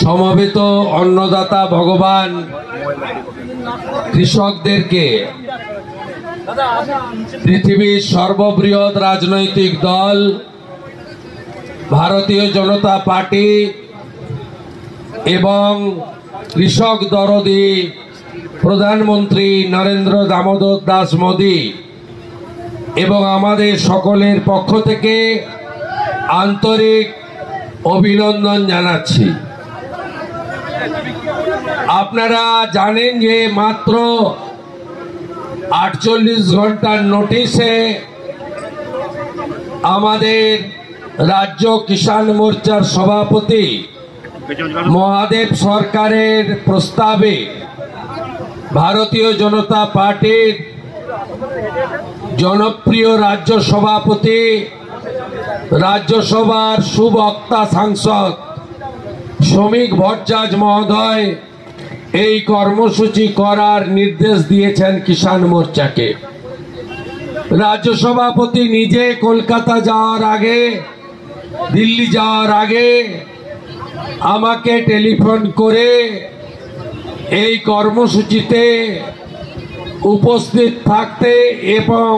সমবেত অন্নদাতা ভগবান কৃষকদেরকে পৃথিবীর সর্ববৃহৎ রাজনৈতিক দল ভারতীয় জনতা পার্টি এবং কৃষক দরদি প্রধানমন্ত্রী নরেন্দ্র দামোদর দাস মোদী এবং আমাদের সকলের পক্ষ থেকে আন্তরিক অভিনন্দন জানাচ্ছি। আপনারা জানেন যে মাত্র 48 ঘন্টার নোটিশে আমাদের রাজ্য কিষাণ মোর্চার সভাপতি মহাদেব সরকারের প্রস্তাবে ভারতীয় জনতা পার্টির জনপ্রিয় রাজ্য সভাপতি, রাজ্যসভার সুবক্তা সাংসদ শ্রমিক ভট্টাচার্য মহোদয় এই কর্মসূচি করার নির্দেশ দিয়েছেন কিষাণ মোর্চাকে। রাজ্য সভাপতি নিজে কলকাতা যাওয়ার আগে, দিল্লি যাওয়ার আগে আমাকে টেলিফোন করে এই কর্মসূচিতে উপস্থিত থাকতে এবং